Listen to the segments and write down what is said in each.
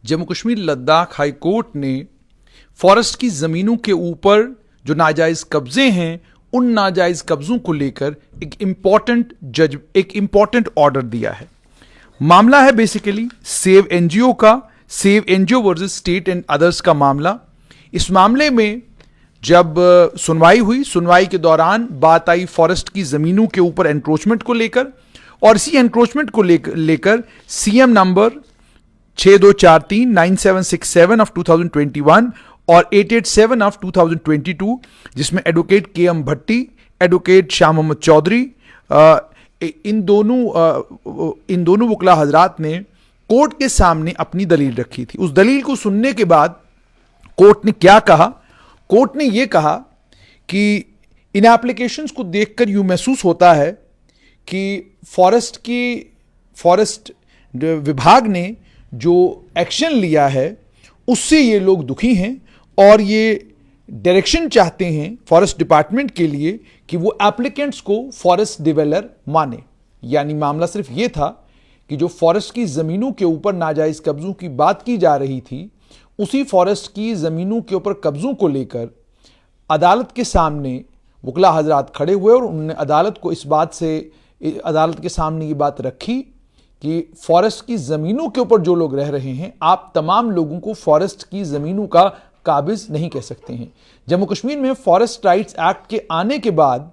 Jammu Kashmir Ladakh high court ने forest की ज़मीनों के ऊपर जो नाजायज़ कब्जे हैं उन नाजायज़ कब्जों को लेकर एक इम्पॉर्टेंट ऑर्डर दिया है। मामला है बेसिकली सेव एनजीओ का, save NGO versus state and others का मामला। इस मामले में जब सुनवाई हुई, सुनवाई के दौरान बात आई फॉरेस्ट की ज़मीनों के ऊपर एनक्रोचमेंट को लेकर, और इसी एनक्रोचमेंट को लेकर सीएम नंबर 6243-9767 ऑफ 2021 और 887 ऑफ 2022, जिसमें एडवोकेट के एम भट्टी, एडवोकेट शाह मोहम्मद चौधरी, इन दोनों वकला हजरात ने कोर्ट के सामने अपनी दलील रखी थी। उस दलील को सुनने के बाद कोर्ट ने क्या कहा? कोर्ट ने यह कहा कि इन एप्लीकेशंस को देखकर यूं महसूस होता है कि फॉरेस्ट विभाग ने जो एक्शन लिया है उससे ये लोग दुखी हैं और ये डायरेक्शन चाहते हैं फॉरेस्ट डिपार्टमेंट के लिए कि वो एप्लीकेंट्स को फॉरेस्ट डिवेलपर माने। यानी मामला सिर्फ ये था कि जो फॉरेस्ट की ज़मीनों के ऊपर नाजायज़ कब्जों की बात की जा रही थी, उसी फॉरेस्ट की ज़मीनों के ऊपर कब्जों को लेकर अदालत के सामने वकला हजरात खड़े हुए और उन्होंने अदालत के सामने ये बात रखी कि फॉरेस्ट की ज़मीनों के ऊपर जो लोग रह रहे हैं, आप तमाम लोगों को फॉरेस्ट की ज़मीनों का काबिज नहीं कह सकते हैं। जम्मू कश्मीर में फॉरेस्ट राइट्स एक्ट के आने के बाद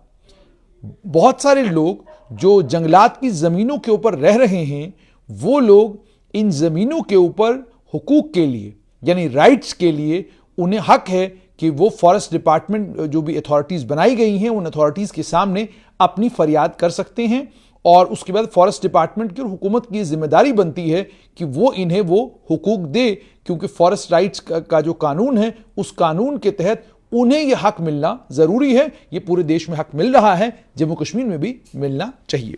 बहुत सारे लोग जो जंगलात की ज़मीनों के ऊपर रह रहे हैं, वो लोग इन ज़मीनों के ऊपर हुकूक के लिए यानी राइट्स के लिए उन्हें हक है कि वो फॉरेस्ट डिपार्टमेंट जो भी अथॉरिटीज़ बनाई गई हैं उन अथॉरिटीज़ के सामने अपनी फरियाद कर सकते हैं। और उसके बाद फॉरेस्ट डिपार्टमेंट की और हुकूमत की जिम्मेदारी बनती है कि वो इन्हें वो हुकूक दे, क्योंकि फॉरेस्ट राइट्स का जो कानून है उस कानून के तहत उन्हें यह हक मिलना ज़रूरी है। ये पूरे देश में हक मिल रहा है, जम्मू कश्मीर में भी मिलना चाहिए।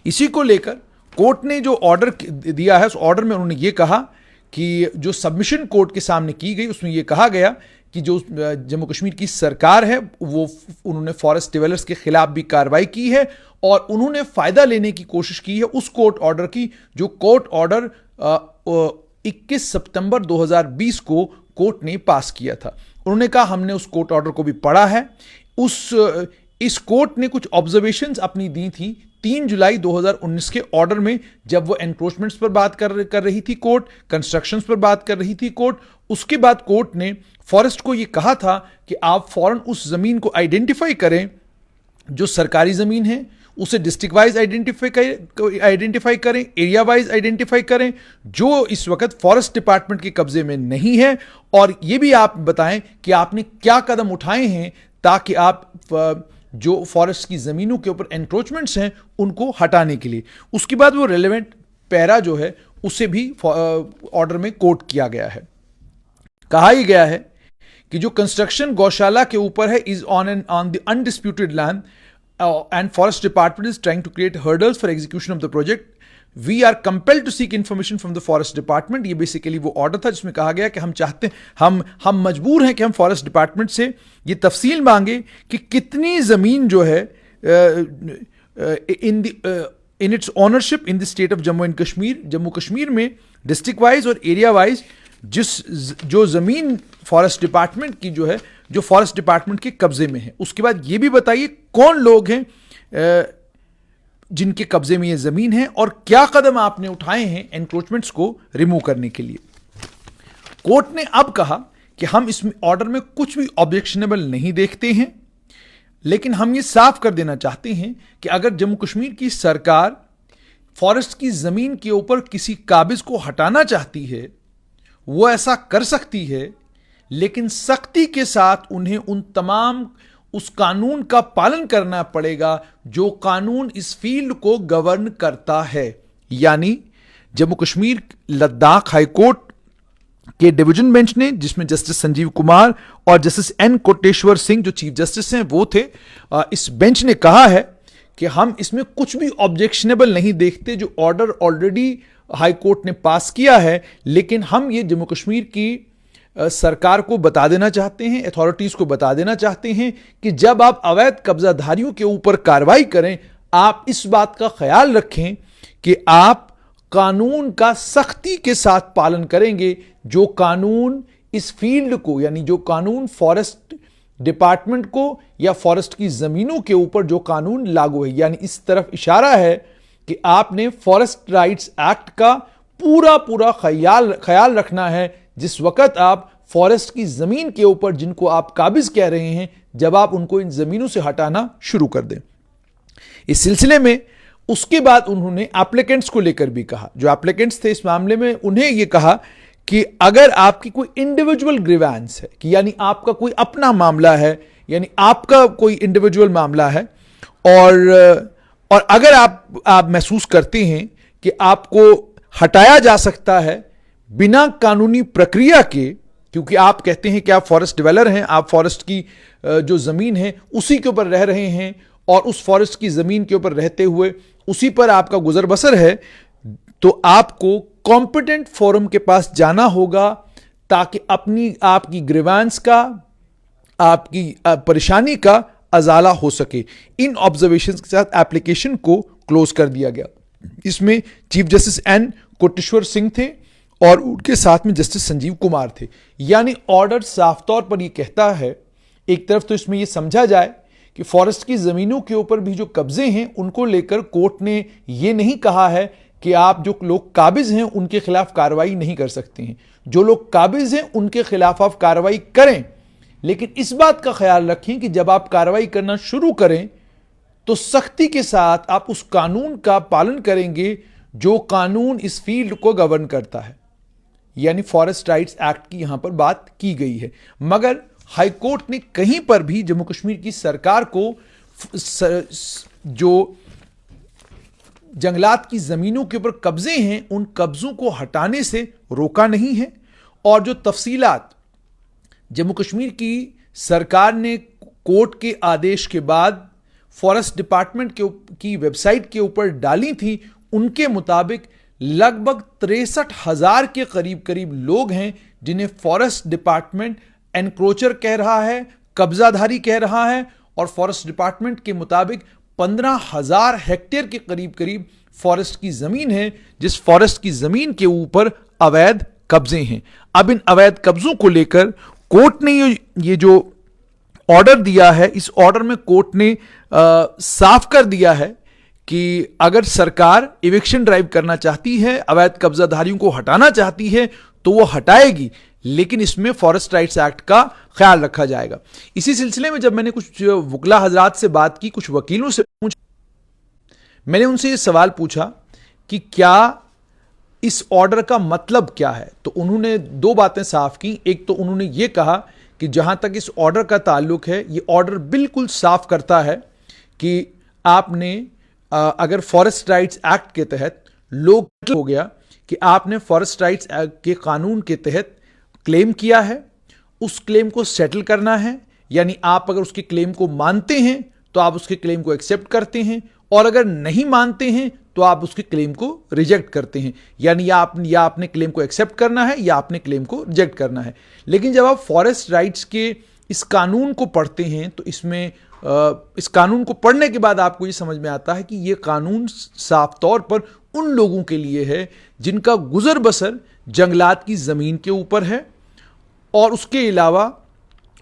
इसी को लेकर कोर्ट ने जो ऑर्डर दिया है, उस ऑर्डर में उन्होंने ये कहा कि जो सबमिशन कोर्ट के सामने की गई उसमें यह कहा गया कि जो जम्मू कश्मीर की सरकार है वो उन्होंने फॉरेस्ट डेवलपर्स के खिलाफ भी कार्रवाई की है और उन्होंने फ़ायदा लेने की कोशिश की है उस कोर्ट ऑर्डर की जो कोर्ट ऑर्डर 21 सितंबर 2020 को कोर्ट ने पास किया था। उन्होंने कहा हमने उस कोर्ट ऑर्डर को भी पढ़ा है। इस कोर्ट ने कुछ ऑब्जर्वेशंस अपनी दी थी 3 जुलाई 2019 के ऑर्डर में, जब वो एनक्रोचमेंट्स पर बात कर रही थी कोर्ट, कंस्ट्रक्शंस पर बात कर रही थी कोर्ट। उसके बाद कोर्ट ने फॉरेस्ट को ये कहा था कि आप फौरन उस ज़मीन को आइडेंटिफाई करें जो सरकारी ज़मीन है, उसे डिस्ट्रिक्ट वाइज आइडेंटिफाई करें, एरिया वाइज आइडेंटिफाई करें जो इस वक्त फॉरेस्ट डिपार्टमेंट के कब्जे में नहीं है, और ये भी आप बताएं कि आपने क्या कदम उठाए हैं ताकि आप जो फॉरेस्ट की ज़मीनों के ऊपर एनक्रोचमेंट्स हैं उनको हटाने के लिए। उसके बाद वो रेलेवेंट पैरा जो है उसे भी ऑर्डर में कोट किया गया है। कहा ही गया है कि जो कंस्ट्रक्शन गौशाला के ऊपर है is on the undisputed land and forest department is trying to create hurdles for execution of the project. We are compelled to seek information from the forest department. ये बेसिकली वो ऑर्डर था जिसमें कहा गया कि हम चाहते हैं, हम मजबूर हैं कि हम फॉरेस्ट डिपार्टमेंट से ये तफसील मांगे कि कितनी ज़मीन जो है in its ownership in the state of Jammu and Kashmir, Jammu Kashmir में डिस्ट्रिक्ट वाइज और एरिया वाइज जो ज़मीन फॉरेस्ट डिपार्टमेंट की जो है, जो फॉरेस्ट डिपार्टमेंट के कब्जे में है। उसके बाद ये भी बताइए कौन लोग हैं जिनके कब्जे में ये ज़मीन है और क्या कदम आपने उठाए हैं एनक्रोचमेंट्स को रिमूव करने के लिए। कोर्ट ने अब कहा कि हम इस ऑर्डर में कुछ भी ऑब्जेक्शनेबल नहीं देखते हैं, लेकिन हम ये साफ कर देना चाहते हैं कि अगर जम्मू कश्मीर की सरकार फॉरेस्ट की ज़मीन के ऊपर किसी काबिज को हटाना चाहती है वो ऐसा कर सकती है, लेकिन सख्ती के साथ उन्हें उस कानून का पालन करना पड़ेगा जो कानून इस फील्ड को गवर्न करता है। यानी जम्मू कश्मीर लद्दाख हाई कोर्ट के डिवीजन बेंच ने, जिसमें जस्टिस संजीव कुमार और जस्टिस एन कोटेश्वर सिंह जो चीफ जस्टिस हैं वो थे, इस बेंच ने कहा है कि हम इसमें कुछ भी ऑब्जेक्शनेबल नहीं देखते जो ऑर्डर ऑलरेडी हाई कोर्ट ने पास किया है, लेकिन हम ये जम्मू कश्मीर की सरकार को बता देना चाहते हैं, अथॉरिटीज़ को बता देना चाहते हैं कि जब आप अवैध कब्जाधारियों के ऊपर कार्रवाई करें, आप इस बात का ख्याल रखें कि आप कानून का सख्ती के साथ पालन करेंगे, जो कानून इस फील्ड को, यानी जो कानून फॉरेस्ट डिपार्टमेंट को या फॉरेस्ट की जमीनों के ऊपर जो कानून लागू है। यानी इस तरफ इशारा है कि आपने फॉरेस्ट राइट्स एक्ट का पूरा ख्याल रखना है जिस वक्त आप फॉरेस्ट की जमीन के ऊपर जिनको आप काबिज कह रहे हैं, जब आप उनको इन जमीनों से हटाना शुरू कर दें। इस सिलसिले में उसके बाद उन्होंने एप्लीकेंट्स को लेकर भी कहा, जो एप्लीकेंट्स थे इस मामले में, उन्हें यह कहा कि अगर आपकी कोई इंडिविजुअल ग्रीवेंस है, कि यानी आपका कोई अपना मामला है, यानी आपका कोई इंडिविजुअल मामला है, और अगर आप महसूस करते हैं कि आपको हटाया जा सकता है बिना कानूनी प्रक्रिया के, क्योंकि आप कहते हैं कि आप फॉरेस्ट डिवेलर हैं, आप फॉरेस्ट की जो जमीन है उसी के ऊपर रह रहे हैं और उस फॉरेस्ट की जमीन के ऊपर रहते हुए उसी पर आपका गुजर बसर है, तो आपको कॉम्पिटेंट फोरम के पास जाना होगा ताकि आपकी ग्रीवेंस का, आपकी परेशानी का अजाला हो सके। इन ऑब्जर्वेशंस के साथ एप्लीकेशन को क्लोज कर दिया गया। इसमें chief justice N Koteshwar Singh थे और उनके साथ में जस्टिस संजीव कुमार थे। यानी ऑर्डर साफ तौर पर यह कहता है, एक तरफ तो इसमें यह समझा जाए कि फॉरेस्ट की जमीनों के ऊपर भी जो कब्जे हैं उनको लेकर कोर्ट ने यह नहीं कहा है कि आप जो लोग काबिज हैं उनके खिलाफ कार्रवाई नहीं कर सकते हैं। जो लोग काबिज हैं उनके खिलाफ आप कार्रवाई करें, लेकिन इस बात का ख्याल रखें कि जब आप कार्रवाई करना शुरू करें तो सख्ती के साथ आप उस कानून का पालन करेंगे जो कानून इस फील्ड को गवर्न करता है। यानी फॉरेस्ट राइट्स एक्ट की यहां पर बात की गई है। मगर हाईकोर्ट ने कहीं पर भी जम्मू कश्मीर की सरकार को जो जंगलात की जमीनों के ऊपर कब्जे हैं उन कब्जों को हटाने से रोका नहीं है। और जो तफसीलात जम्मू कश्मीर की सरकार ने कोर्ट के आदेश के बाद फॉरेस्ट डिपार्टमेंट की वेबसाइट के ऊपर डाली थी, उनके मुताबिक लगभग 63,000 के करीब लोग हैं जिन्हें फॉरेस्ट डिपार्टमेंट एनक्रोचर कह रहा है, कब्जाधारी कह रहा है, और फॉरेस्ट डिपार्टमेंट के मुताबिक 15,000 हेक्टेयर के करीब फॉरेस्ट की जमीन है, जिस फॉरेस्ट की जमीन के ऊपर अवैध कब्जे हैं। अब इन अवैध कब्जों को लेकर कोर्ट ने ये जो ऑर्डर दिया है, इस ऑर्डर में कोर्ट ने साफ कर दिया है कि अगर सरकार इविक्शन ड्राइव करना चाहती है, अवैध कब्जाधारियों को हटाना चाहती है, तो वो हटाएगी, लेकिन इसमें फॉरेस्ट राइट्स एक्ट का ख्याल रखा जाएगा। इसी सिलसिले में जब मैंने कुछ वकील हजरात से बात की, कुछ वकीलों से मैंने उनसे ये सवाल पूछा कि क्या इस ऑर्डर का मतलब क्या है, तो उन्होंने दो बातें साफ की। एक तो उन्होंने ये कहा कि जहां तक इस ऑर्डर का ताल्लुक है, ये ऑर्डर बिल्कुल साफ करता है कि आपने अगर फॉरेस्ट राइट्स एक्ट के तहत लोग हो गया कि आपने फॉरेस्ट राइट्स एक्ट के कानून के तहत क्लेम किया है, उस क्लेम को सेटल करना है। यानी आप अगर उसके क्लेम को मानते हैं तो आप उसके क्लेम को एक्सेप्ट करते हैं, और अगर नहीं मानते हैं तो आप उसके क्लेम को रिजेक्ट करते हैं। यानी या आपने क्लेम को एक्सेप्ट करना है या आपने क्लेम को रिजेक्ट करना है। लेकिन जब आप फॉरेस्ट राइट्स के इस कानून को पढ़ते हैं तो इसमें इस कानून को पढ़ने के बाद आपको ये समझ में आता है कि ये कानून साफ तौर पर उन लोगों के लिए है जिनका गुजर बसर जंगलात की ज़मीन के ऊपर है, और उसके अलावा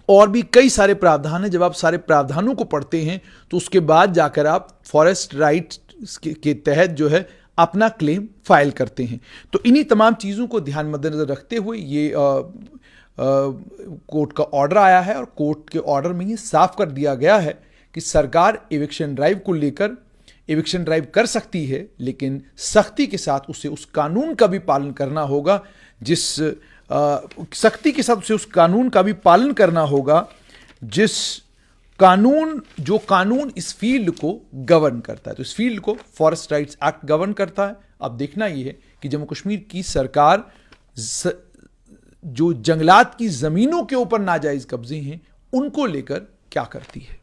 और भी कई सारे प्रावधान हैं। जब आप सारे प्रावधानों को पढ़ते हैं तो उसके बाद जाकर आप फॉरेस्ट राइट्स के तहत जो है अपना क्लेम फाइल करते हैं। तो इन्हीं तमाम चीज़ों को ध्यान मद्देनजर रखते हुए ये कोर्ट का ऑर्डर आया है, और कोर्ट के ऑर्डर में ये साफ कर दिया गया है कि सरकार इविक्शन ड्राइव को लेकर इविक्शन ड्राइव कर सकती है, लेकिन सख्ती के साथ उसे उस कानून का भी पालन करना होगा, सख्ती के साथ उसे उस कानून का भी पालन करना होगा जो कानून इस फील्ड को गवर्न करता है। तो इस फील्ड को फॉरेस्ट राइट्स एक्ट गवर्न करता है। अब देखना यह है कि जम्मू कश्मीर की सरकार जो जंगलात की जमीनों के ऊपर नाजायज कब्जे हैं उनको लेकर क्या करती है।